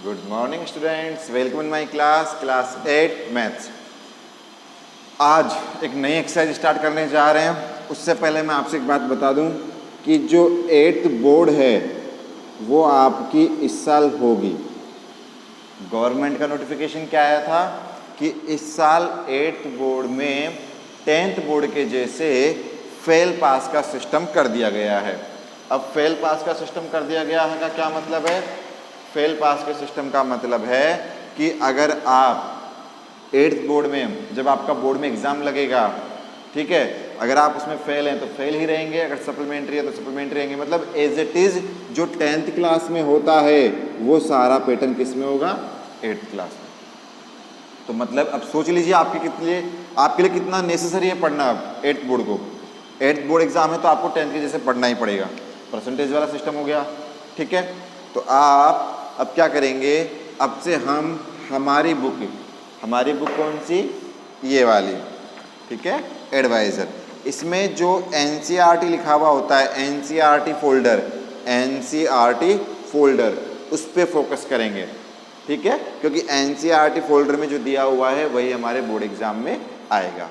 Good morning students, welcome in my class 8 maths. आज एक नई एक्सरसाइज स्टार्ट करने जा रहे हैं। उससे पहले मैं आपसे एक बात बता दूं कि जो 8th बोर्ड है वो आपकी इस साल होगी। गवर्नमेंट का नोटिफिकेशन क्या आया था कि इस साल 8th बोर्ड में 10th बोर्ड के जैसे फेल पास का सिस्टम कर दिया गया है। अब फेल पास का सिस्टम कर दिया गया है का क्या मतलब है? फेल पास के सिस्टम का मतलब है कि अगर आप 8th बोर्ड में, जब आपका बोर्ड में एग्ज़ाम लगेगा, ठीक है, अगर आप उसमें फेल हैं तो फेल ही रहेंगे, अगर सप्लीमेंट्री है तो सप्लीमेंट्री रहेंगे। मतलब एज इट इज़ जो 10th क्लास में होता है वो सारा पैटर्न किस में होगा? 8th क्लास में। तो मतलब अब सोच लीजिए आपके लिए कितना नेसेसरी है पढ़ना। अब 8th बोर्ड को, 8th बोर्ड एग्जाम है तो आपको 10th के जैसे पढ़ना ही पड़ेगा। परसेंटेज वाला सिस्टम हो गया, ठीक है। तो आप अब क्या करेंगे? अब से हम हमारी बुक कौन सी? ये वाली, ठीक है, एडवाइज़र। इसमें जो NCERT लिखा हुआ होता है, NCERT फोल्डर, उस पर फोकस करेंगे, ठीक है, क्योंकि NCERT फोल्डर में जो दिया हुआ है वही हमारे बोर्ड एग्जाम में आएगा।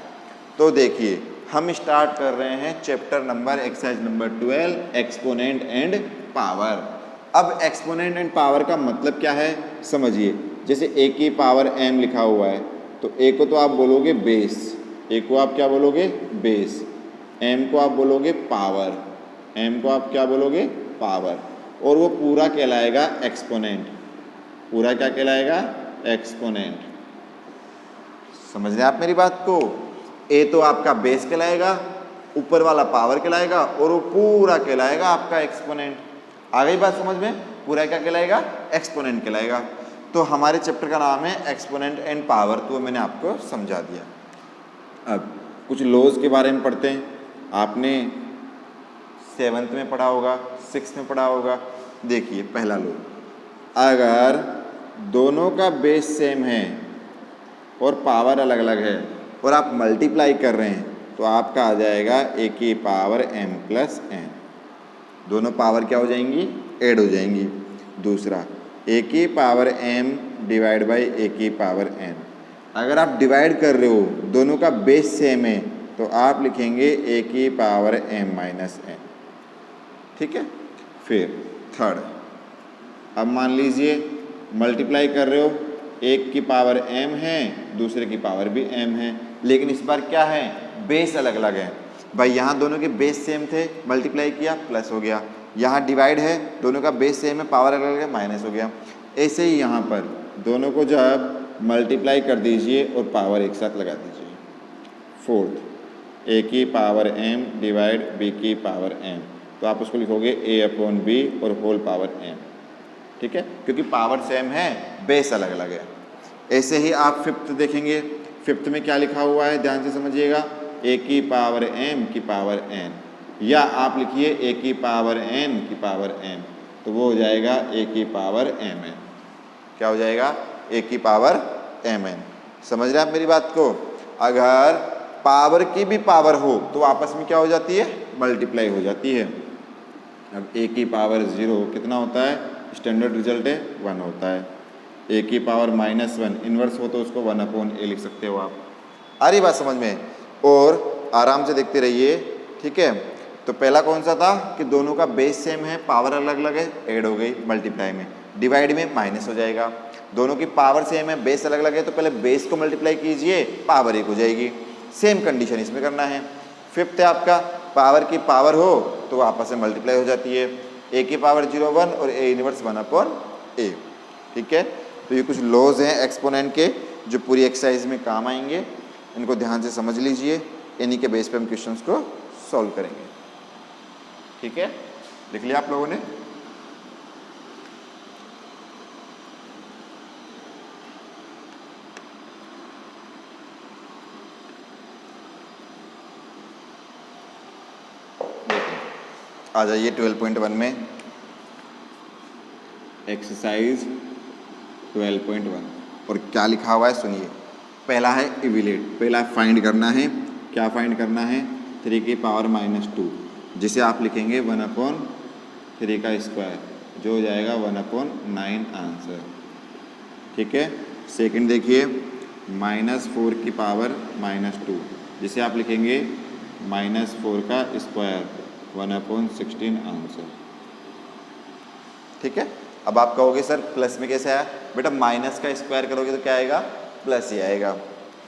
तो देखिए, हम स्टार्ट कर रहे हैं chapter number exercise number 12, exponent and power. अब एक्सपोनेंट एंड पावर का मतलब क्या है समझिए। जैसे a की पावर m लिखा हुआ है तो a को तो आप बोलोगे बेस, a को आप क्या बोलोगे? बेस। m को आप बोलोगे पावर, m को आप क्या बोलोगे? पावर। और वो पूरा कहलाएगा एक्सपोनेंट। पूरा क्या कहलाएगा? एक्सपोनेंट। समझ रहे हैं आप मेरी बात को? a तो आपका बेस कहलाएगा, ऊपर वाला पावर कहलाएगा, और वो पूरा कहलाएगा आपका एक्सपोनेंट। आ गई बात समझ में? पूरा क्या कहलाएगा? एक्सपोनेंट कहलाएगा। तो हमारे चैप्टर का नाम है एक्सपोनेंट एंड पावर, तो मैंने आपको समझा दिया। अब कुछ लॉज के बारे में पढ़ते हैं। आपने 7th में पढ़ा होगा, 6th में पढ़ा होगा। देखिए पहला लॉ, अगर दोनों का बेस सेम है और पावर अलग अलग है और आप मल्टीप्लाई कर रहे हैं तो आपका आ जाएगा a की पावर m प्लस n। दोनों पावर क्या हो जाएंगी? ऐड हो जाएंगी। दूसरा, a की power m divide by a की पावर n। अगर आप डिवाइड कर रहे हो, दोनों का बेस सेम है, तो आप लिखेंगे a की पावर m माइनस n, ठीक है। फिर थर्ड, अब मान लीजिए मल्टीप्लाई कर रहे हो, एक की पावर m है, दूसरे की पावर भी m है, लेकिन इस बार क्या है? बेस अलग अलग है। भाई यहाँ दोनों के बेस सेम थे, मल्टीप्लाई किया प्लस हो गया। यहाँ डिवाइड है, दोनों का बेस सेम है, पावर अलग अलग है, माइनस हो गया। ऐसे ही यहाँ पर दोनों को जब मल्टीप्लाई कर दीजिए और पावर एक साथ लगा दीजिए। फोर्थ, a की पावर m डिवाइड b की पावर m, तो आप उसको लिखोगे a अपॉन b और होल पावर m, ठीक है, क्योंकि पावर सेम है, बेस अलग अलग है। ऐसे ही आप फिफ्थ देखेंगे। फिफ्थ में क्या लिखा हुआ है, ध्यान से समझिएगा, a की पावर m की पावर n, या आप लिखिए a की पावर n की पावर m, तो वो हो जाएगा a की पावर mn। क्या हो जाएगा? a की पावर mn। समझ रहे हैं आप मेरी बात को? अगर पावर की भी पावर हो तो आपस में क्या हो जाती है? मल्टीप्लाई हो जाती है। अब a की पावर 0 कितना होता है? स्टैंडर्ड रिजल्ट है 1 होता है। a की पावर -1 इन्वर्स हो तो उसको 1 अपॉन a लिख सकते हो आप। आ रही बात समझ में? और आराम से देखते रहिए, ठीक है। तो पहला कौन सा था कि दोनों का बेस सेम है, पावर अलग अलग है, ऐड हो गई मल्टीप्लाई में। डिवाइड में माइनस हो जाएगा। दोनों की पावर सेम है, बेस अलग अलग है, तो पहले बेस को मल्टीप्लाई कीजिए, पावर 1 हो जाएगी। सेम कंडीशन इसमें करना है। फिफ्थ है आपका, पावर की पावर हो तो आपस में मल्टीप्लाई हो जाती है। a की पावर 0 1 और a इनवर्स 1 अपॉन a, ठीक है। तो ये कुछ लॉज हैं एक्सपोनेंट के जो पूरी एक्सरसाइज में काम आएंगे। इनको ध्यान से समझ लीजिए, इन्हीं के बेस पे हम क्वेश्चंस को सॉल्व करेंगे, ठीक है। लिख लिया आप लोगों ने? आ जाइए 12.1 में, एक्सरसाइज 12.1। और क्या लिखा हुआ है सुनिए। पहला है इवेल्यूएट, पहला फाइंड करना है। क्या फाइंड करना है? 3 की पावर -2, जिसे आप लिखेंगे 1 अपॉन 3 का स्क्वायर। जो हो जाएगा 1/9 आंसर। ठीक है। सेकंड देखिए, -4 की पावर -2, जिसे आप लिखेंगे -4 का स्क्वायर 1/16 आंसर। ठीक है। अब आप कहोगे सर प्लस में कैसे आया? बेटा माइनस का स्क्वायर करोगे तो क्या आएगा? प्लस ही आएगा।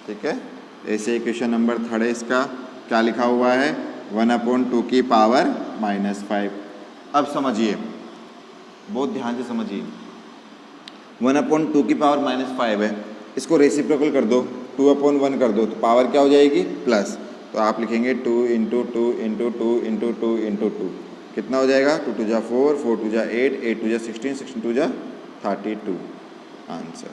ठीक है। ऐसे क्वेश्चन नंबर 3 है, इसका क्या लिखा हुआ है? 1/2 की पावर -5। अब समझिए, बहुत ध्यान से समझिए, 1/2 की पावर -5 है, इसको रेसिप्रोकल कर दो, 2/1 कर दो, तो पावर क्या हो जाएगी? प्लस। तो आप लिखेंगे 2 × 2 × 2 × 2 × 2, कितना हो जाएगा? 2 × 2 = 4, 4 × 2 = 8, 8 × 2 = 16, 16 × 2 = 32 आंसर।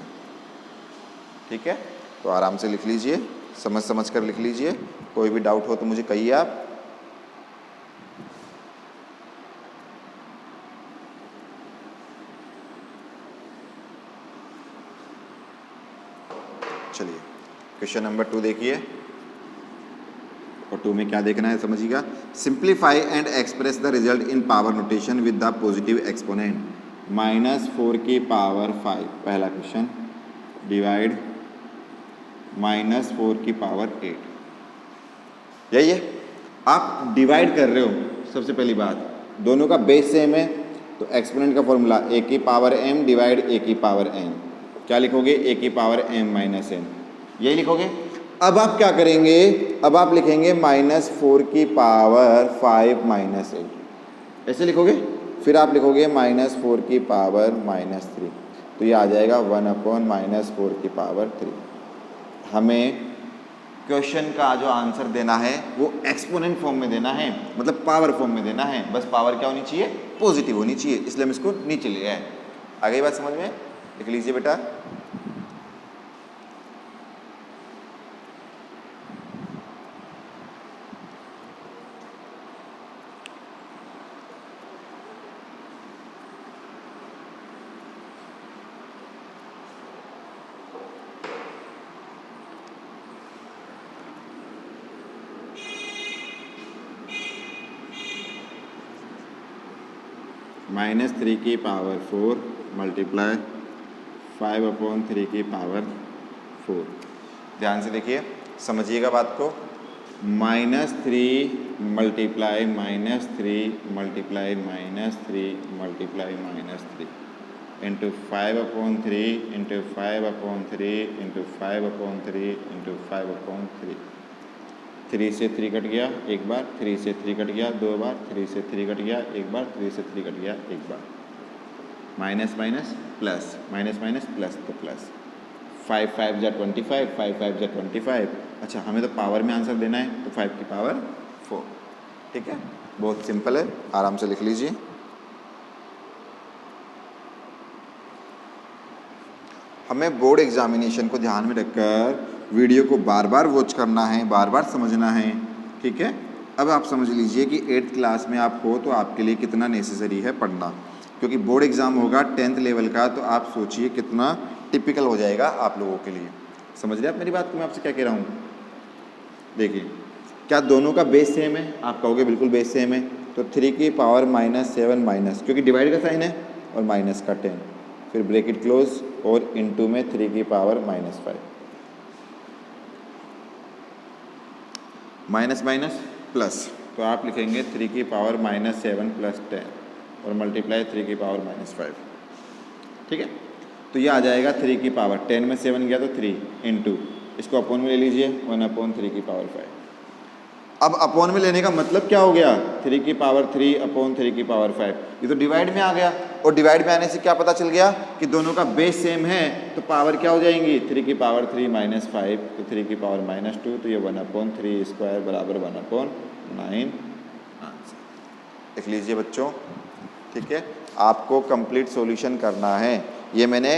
ठीक है। तो आराम से लिख लीजिए, समझ कर लिख लीजिए। कोई भी डाउट हो तो मुझे कहिए आप। चलिए क्वेश्चन नंबर 2 देखिए, और 2 में क्या देखना है समझिएगा। Simplify and express the result in power notation with the positive exponent. -4 की पावर 5 पहला क्वेश्चन, डिवाइड -4 की पावर 8। यही है, आप डिवाइड कर रहे हो। सबसे पहली बात, दोनों का बेस सेम है, तो एक्सपोनेंट का फॉर्मूला a की पावर m डिवाइड a की पावर n। क्या लिखोगे? a की पावर m - n, यही लिखोगे। अब आप क्या करेंगे? अब आप लिखेंगे -4 की पावर 5 - 8, ऐसे लिखोगे। फिर आप लिखोगे -4 की पावर -3, तो ये आ जाएगा 1/-4 की पावर 3। हमें क्वेश्चन का जो आंसर देना है वो एक्सपोनेंट फॉर्म में देना है, मतलब पावर फॉर्म में देना है। बस पावर क्या होनी चाहिए? पॉजिटिव होनी चाहिए, इसलिए हम इसको नीचे ले आए। आ गई बात समझ में? लिख लीजिए बेटा। -3 की पावर 4 मल्टीप्लाई 5/3 की पावर 4। ध्यान से देखिए, समझिएगा बात को। -3 multiply -3 multiply -3 multiply -3 into 5/3 into 5/3 into 5/3 into 5/3। 3 से 3 कट गया एक बार, 3 से 3 कट गया 2 बार, 3 से 3 कट गया एक बार, 3 से 3 कट गया एक बार। Minus minus plus, minus minus plus, तो प्लस। 5 5 = 25, 5 5 = 25। अच्छा, हमें तो पावर में आंसर देना है, तो 5 की पावर 4। ठीक है, बहुत सिंपल है, आराम से लिख लीजिए। हमें बोर्ड एग्जामिनेशन को ध्यान में रखकर वीडियो को बार बार वॉच करना है, बार बार समझना है। ठीक है। अब आप समझ लीजिए कि 8th क्लास में आप हो तो आपके लिए कितना नेसेसरी है पढ़ना, क्योंकि बोर्ड एग्ज़ाम होगा 10th लेवल का, तो आप सोचिए कितना टिपिकल हो जाएगा आप लोगों के लिए। समझ रहे आप मेरी बात को? मैं आपसे क्या कह रहा हूँ? देखिए, क्या दोनों का बेस सेम है? आप कहोगे बिल्कुल बेस सेम है, तो 3 की पावर -7 माइनस, क्योंकि डिवाइड का साइन है, और माइनस का 10, फिर ब्रैकेट क्लोज, और इनटू में 3 की पावर -5। माइनस माइनस प्लस, तो आप लिखेंगे 3 की पावर -7 + 10 और मल्टीप्लाई 3 की पावर -5। ठीक है, तो ये आ जाएगा 3 की पावर, 10 में 7 गया तो 3 इंटू, इसको अपॉन में ले लीजिए 1/3 की पावर 5। अब अपॉन में लेने का मतलब क्या हो गया? 3 की पावर 3/3 की पावर 5, ये तो डिवाइड में आ गया, और डिवाइड में आने से क्या पता चल गया कि दोनों का बेस सेम है, तो पावर क्या हो जाएंगी? 3 की पावर 3 -5, तो 3 की पावर -2, तो ये 1/3 स्क्वायर बराबर 1/9 आंसर। लिख लीजिए बच्चों। ठीक है, आपको कंप्लीट सॉल्यूशन करना है। ये मैंने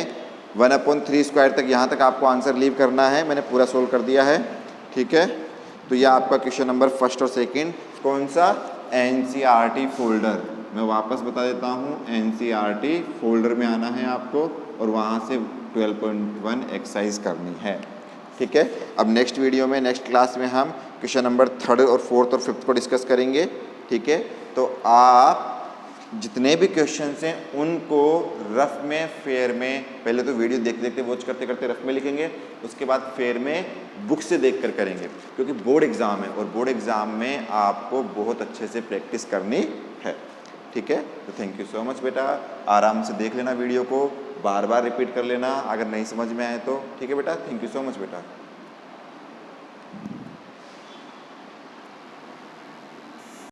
1/3 स्क्वायर तक, यहाँ तक आपको आंसर लीव करना है, मैंने पूरा सोल्व कर दिया है। ठीक है, तो यह आपका क्वेश्चन नंबर 1 और 2 कौन सा? NCERT folder. मैं वापस बता देता हूँ, NCERT फोल्डर में आना है आपको, और वहाँ से 12.1 एक्सरसाइज करनी है। ठीक है, अब नेक्स्ट वीडियो में, नेक्स्ट क्लास में हम क्वेश्चन नंबर 3 और 4 और 5 को डिस्कस करेंगे। ठीक है, तो आप जितने भी क्वेश्चंस हैं उनको रफ में, फेयर में, पहले तो वीडियो देखते देखते वॉच करते करते रफ में लिखेंगे, उसके बाद फेयर में बुक से देखकर करेंगे, क्योंकि बोर्ड एग्ज़ाम है और बोर्ड एग्ज़ाम में आपको बहुत अच्छे से प्रैक्टिस करनी है। ठीक है, तो थैंक यू सो मच बेटा, आराम से देख लेना वीडियो को, बार बार रिपीट कर लेना अगर नहीं समझ में आए तो। ठीक है बेटा, थैंक यू सो मच बेटा।